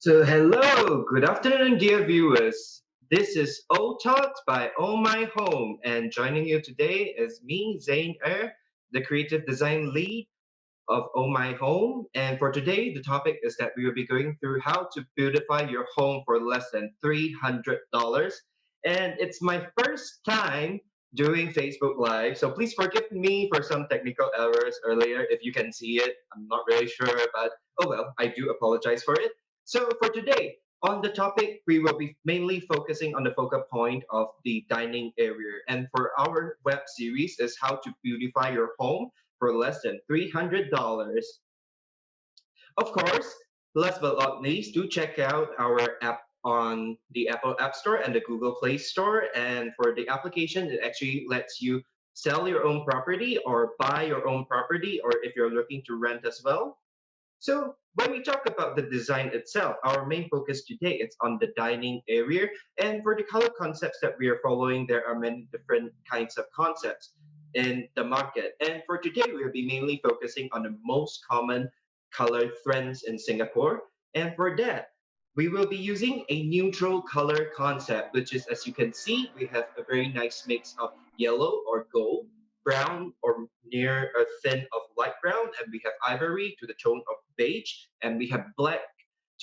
So, hello, good afternoon, dear viewers. This is O Talks by Oh My Home, and joining you today is me, Zain the creative design lead of Oh My Home. And for today, the topic is that we will be going through how to beautify your home for less than $300. And it's my first time doing Facebook Live, so please forgive me for some technical errors earlier. If you can see it, I'm not really sure, but oh well, I do apologize for it. So for today, on the topic, we will be mainly focusing on the focal point of the dining area. And for our web series is how to beautify your home for less than $300. Of course, last but not least, do check out our app on the Apple App Store and the Google Play Store. And for the application, it actually lets you sell your own property or buy your own property, or if you're looking to rent as well. So when we talk about the design itself, our main focus today is on the dining area. And for the color concepts that we are following, there are many different kinds of concepts in the market. And for today, we'll be mainly focusing on the most common color trends in Singapore. And for that, we will be using a neutral color concept, which is, as you can see, we have a very nice mix of yellow or gold, brown or near a thin of light brown, and we have ivory to the tone of beige, and we have black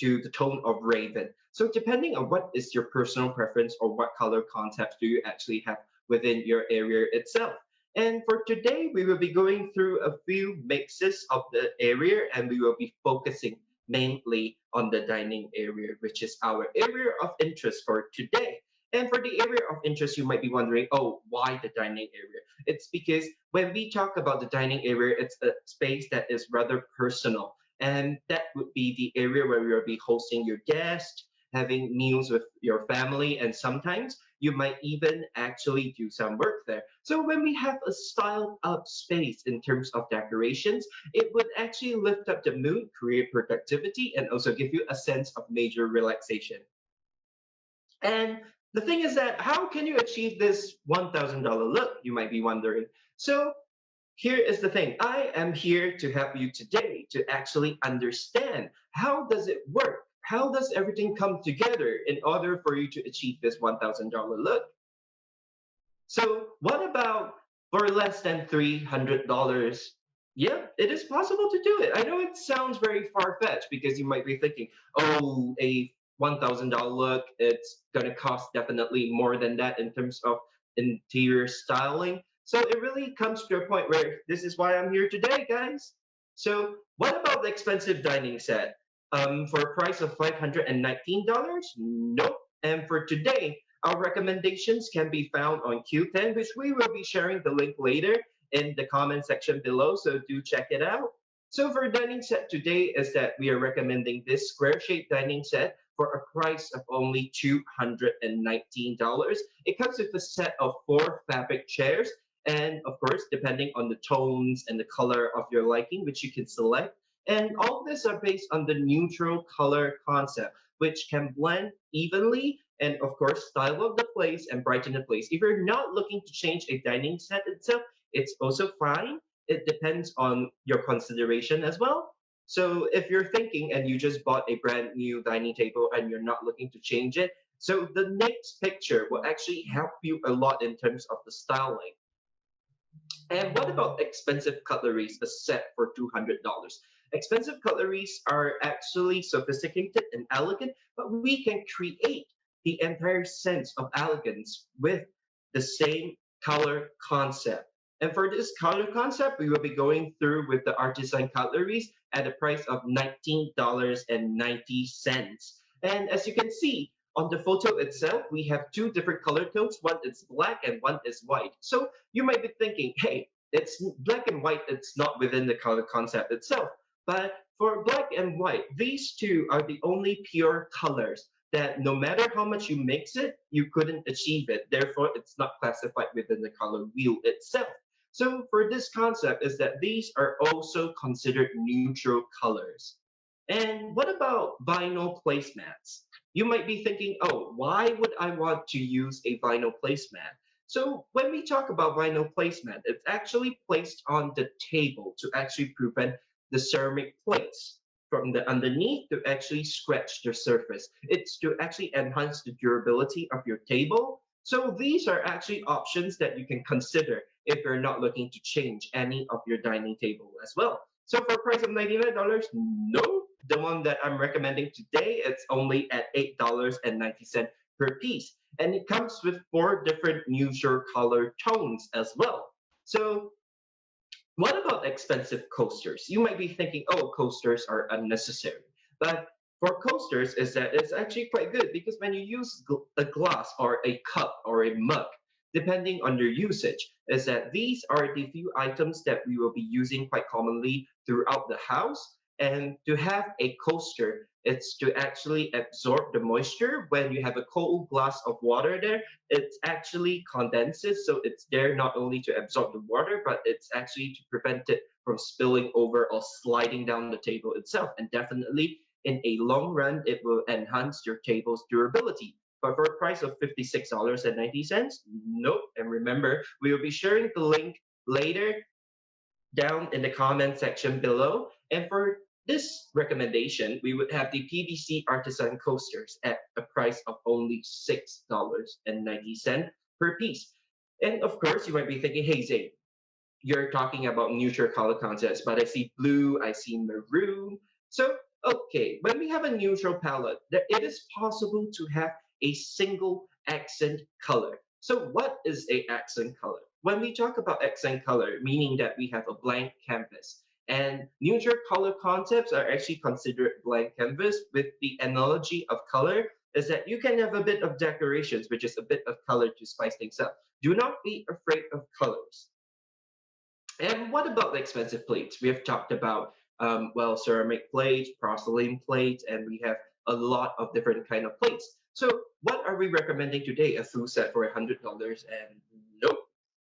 to the tone of raven. So depending on what is your personal preference or what color concepts do you actually have within your area itself. And for today, we will be going through a few mixes of the area, and we will be focusing mainly on the dining area, which is our area of interest for today. And for the area of interest, you might be wondering, oh, why the dining area? It's because when we talk about the dining area, it's a space that is rather personal. And that would be the area where you'll be hosting your guests, having meals with your family, and sometimes you might even actually do some work there. So when we have a styled up space in terms of decorations, it would actually lift up the mood, create productivity, and also give you a sense of major relaxation. And the thing is that how can you achieve this $1,000 look, you might be wondering. So here is the thing. I am here to help you today to actually understand how does it work? How does everything come together in order for you to achieve this $1,000 look? So what about for less than $300? Yeah, it is possible to do it. I know it sounds very far-fetched because you might be thinking, oh, a $1,000 look, it's going to cost definitely more than that in terms of interior styling. So it really comes to a point where this is why I'm here today, guys. So what about the expensive dining set? For a price of $519? Nope. And for today, our recommendations can be found on Q10, which we will be sharing the link later in the comment section below, so do check it out. So for dining set today is that we are recommending this square shaped dining set for a price of only $219. It comes with a set of 4 fabric chairs, and of course, depending on the tones and the color of your liking, which you can select. And all of this are based on the neutral color concept, which can blend evenly and of course style up the place and brighten the place. If you're not looking to change a dining set itself, it's also fine. It depends on your consideration as well. So if you're thinking and you just bought a brand new dining table and you're not looking to change it, so the next picture will actually help you a lot in terms of the styling. And what about expensive cutleries, a set for $200? Expensive cutleries are actually sophisticated and elegant, but we can create the entire sense of elegance with the same color concept. And for this color concept, we will be going through with the Artisan Cutleries at a price of $19.90. And as you can see, on the photo itself, we have two different color tones. One is black and one is white. So you might be thinking, hey, it's black and white, it's not within the color concept itself. But for black and white, these two are the only pure colors that no matter how much you mix it, you couldn't achieve it. Therefore, it's not classified within the color wheel itself. So for this concept is that these are also considered neutral colors. And what about vinyl placemats? You might be thinking, oh, why would I want to use a vinyl placemat? So when we talk about vinyl placemat, it's actually placed on the table to actually prevent the ceramic plates from the underneath to actually scratch the surface. It's to actually enhance the durability of your table. So these are actually options that you can consider if you're not looking to change any of your dining table as well. So for a price of $99, no, the one that I'm recommending today, it's only at $8.90 per piece. And it comes with four different neutral color tones as well. So what about expensive coasters? You might be thinking, oh, coasters are unnecessary. But for coasters, is that it's actually quite good because when you use a glass or a cup or a mug, depending on your usage, is that these are the few items that we will be using quite commonly throughout the house. And to have a coaster, it's to actually absorb the moisture. When you have a cold glass of water there, it actually condenses, so it's there not only to absorb the water, but it's actually to prevent it from spilling over or sliding down the table itself. And definitely, in a long run, it will enhance your table's durability. But for a price of $56.90, nope. And remember, we will be sharing the link later down in the comment section below. And for this recommendation, we would have the PVC Artisan Coasters at a price of only $6.90 per piece. And of course, you might be thinking, hey, Zane, you're talking about neutral color concepts, but I see blue, I see maroon. So, okay, when we have a neutral palette, it is possible to have a single accent color. So, what is a accent color? When we talk about accent color, meaning that we have a blank canvas, and neutral color concepts are actually considered blank canvas with the analogy of color is that you can have a bit of decorations, which is a bit of color to spice things up. Do not be afraid of colors. And what about the expensive plates? We have talked about well, ceramic plates, porcelain plates, and we have a lot of different kind of plates. So what are we recommending today? A full set for $100? And nope.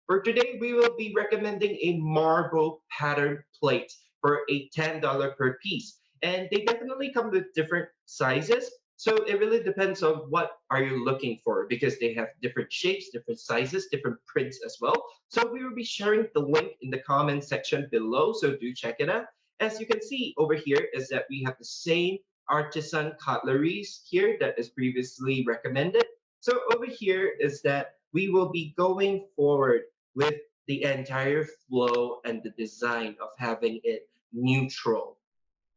For today, we will be recommending a marble pattern plate for a $10 per piece. And they definitely come with different sizes. So it really depends on what are you looking for because they have different shapes, different sizes, different prints as well. So we will be sharing the link in the comment section below, so do check it out. As you can see over here is that we have the same artisan cutleries here that is previously recommended. So over here is that we will be going forward with the entire flow and the design of having it neutral.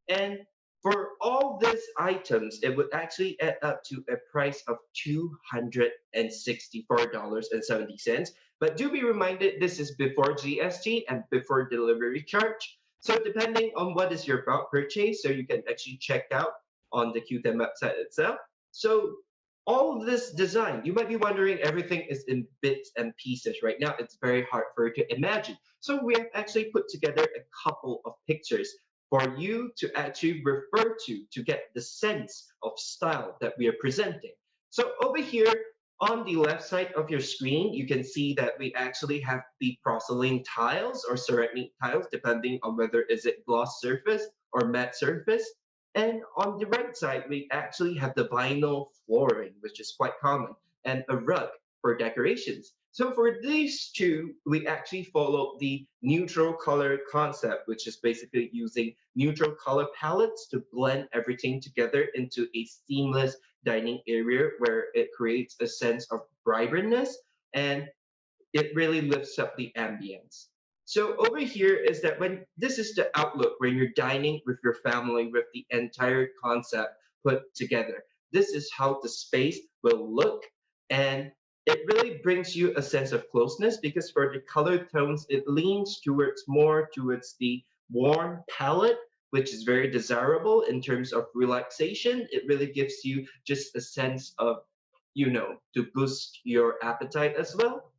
And for all these items, it would actually add up to a price of $264.70. But do be reminded, this is before GST and before delivery charge. So depending on what is your bulk purchase, so you can actually check out on the Q10 website itself. So all of this design, you might be wondering, everything is in bits and pieces right now. It's very hard for you to imagine. So we have actually put together a couple of pictures for you to actually refer to get the sense of style that we are presenting. So over here on the left side of your screen, you can see that we actually have the porcelain tiles or ceramic tiles, depending on whether is it gloss surface or matte surface. And on the right side, we actually have the vinyl flooring, which is quite common, and a rug for decorations. So for these two, we actually follow the neutral color concept, which is basically using neutral color palettes to blend everything together into a seamless dining area where it creates a sense of vibrantness and it really lifts up the ambience. So over here is that when this is the outlook when you're dining with your family with the entire concept put together. This is how the space will look and it really brings you a sense of closeness because for the color tones, it leans towards more towards the warm palette, which is very desirable in terms of relaxation. It really gives you just a sense of, to boost your appetite as well.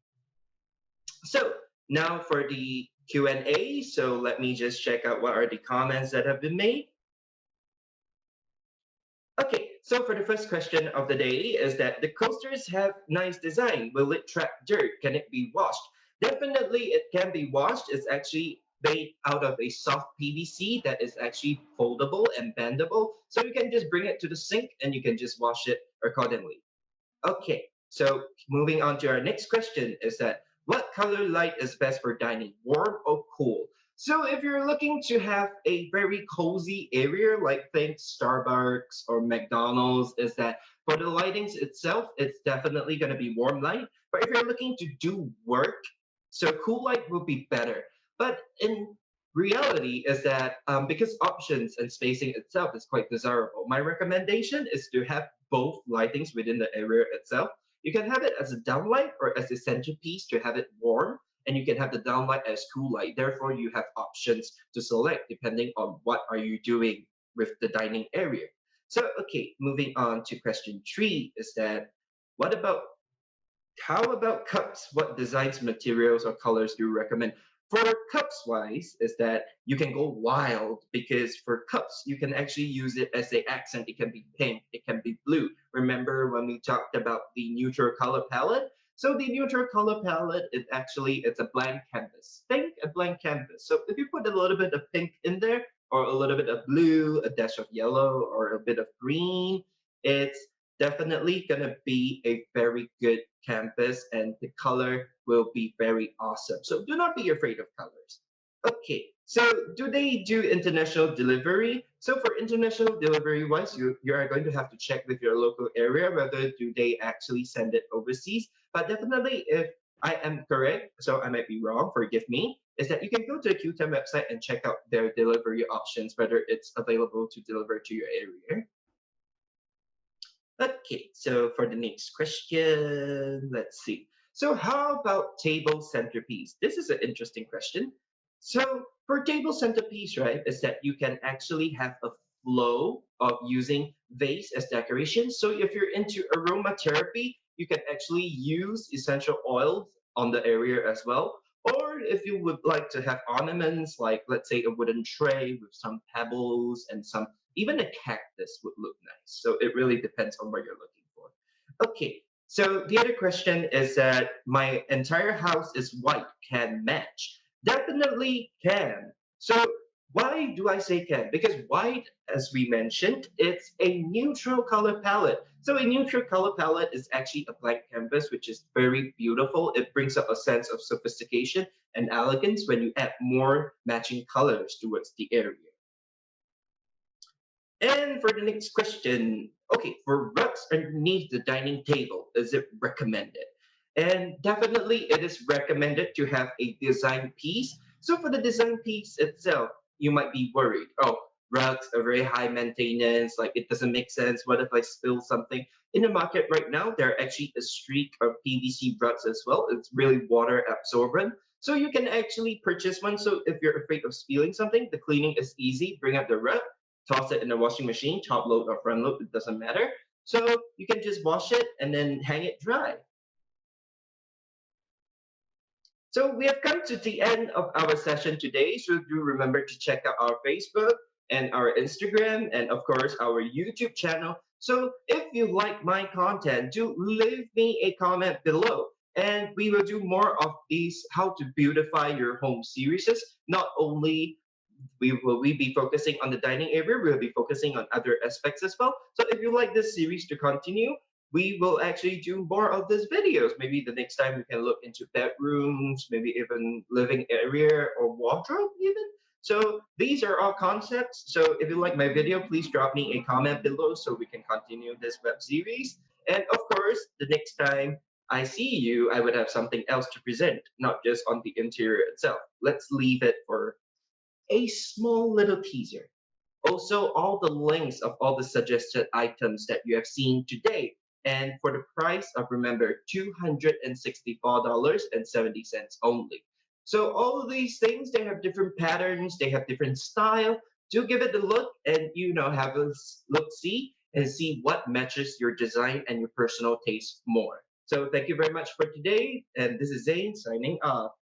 So now for the Q&A. So let me just check out what are the comments that have been made. Okay, so for the first question of the day is that the coasters have nice design. Will it trap dirt? Can it be washed? Definitely it can be washed. It's actually made out of a soft PVC that is actually foldable and bendable. So you can just bring it to the sink and you can just wash it accordingly. Okay, so moving on to our next question is that what color light is best for dining, warm or cool? So if you're looking to have a very cozy area, like think Starbucks or McDonald's, is that for the lightings itself, it's definitely going to be warm light. But if you're looking to do work, so cool light will be better. But in reality is that because options and spacing itself is quite desirable, my recommendation is to have both lightings within the area itself. You can have it as a downlight or as a centerpiece to have it warm, and you can have the downlight as cool light. Therefore, you have options to select depending on what are you doing with the dining area. So, okay, moving on to question three is that what about how about cups? What designs, materials, or colors do you recommend? For cups wise, is that you can go wild because for cups, you can actually use it as a accent. It can be pink, it can be blue. Remember when we talked about the neutral color palette? So the neutral color palette is actually it's a blank canvas. Think a blank canvas. So if you put a little bit of pink in there, or a little bit of blue, a dash of yellow, or a bit of green, it's definitely gonna be a very good canvas and the color will be very awesome. So do not be afraid of colors. Okay, so do they do international delivery? So for international delivery wise, you are going to have to check with your local area whether do they actually send it overseas. But definitely if I am correct, so I might be wrong, forgive me, is that you can go to the Q10 website and check out their delivery options, whether it's available to deliver to your area. Okay, so for the next question, let's see. So how about table centerpiece? This is an interesting question. So for table centerpiece, right, is that you can actually have a flow of using vase as decoration. So if you're into aromatherapy, you can actually use essential oils on the area as well. Or if you would like to have ornaments, like let's say a wooden tray with some pebbles and some even a cactus would look nice. So it really depends on what you're looking for. Okay, so the other question is that my entire house is white, can match? Definitely can. So why do I say can? Because white, as we mentioned, it's a neutral color palette. So a neutral color palette is actually a blank canvas, which is very beautiful. It brings up a sense of sophistication and elegance when you add more matching colors towards the area. And for the next question, okay, for rugs underneath the dining table, is it recommended? And definitely it is recommended to have a design piece. So for the design piece itself, you might be worried, oh, rugs are very high maintenance, like it doesn't make sense. What if I spill something? In the market right now, there are actually a streak of PVC rugs as well. It's really water absorbent. So you can actually purchase one. So if you're afraid of spilling something, the cleaning is easy. Bring out the rug, toss it in the washing machine, top load or front load, it doesn't matter. So you can just wash it and then hang it dry. So we have come to the end of our session today. So do remember to check out our Facebook and our Instagram and of course our YouTube channel. So if you like my content, do leave me a comment below. And we will do more of these how to beautify your home series. Not only we be focusing on the dining area, we'll be focusing on other aspects as well. So if you like this series to continue, we will actually do more of these videos. Maybe the next time we can look into bedrooms, maybe even living area or wardrobe even. So these are all concepts. So if you like my video, please drop me a comment below so we can continue this web series. And of course, the next time I see you, I would have something else to present, not just on the interior itself. Let's leave it for a small little teaser. Also, all the links of all the suggested items that you have seen today. And for the price of, remember, $264.70 only. So all of these things, they have different patterns, they have different style. Do give it a look and, have a look-see and see what matches your design and your personal taste more. So thank you very much for today. And this is Zane signing off.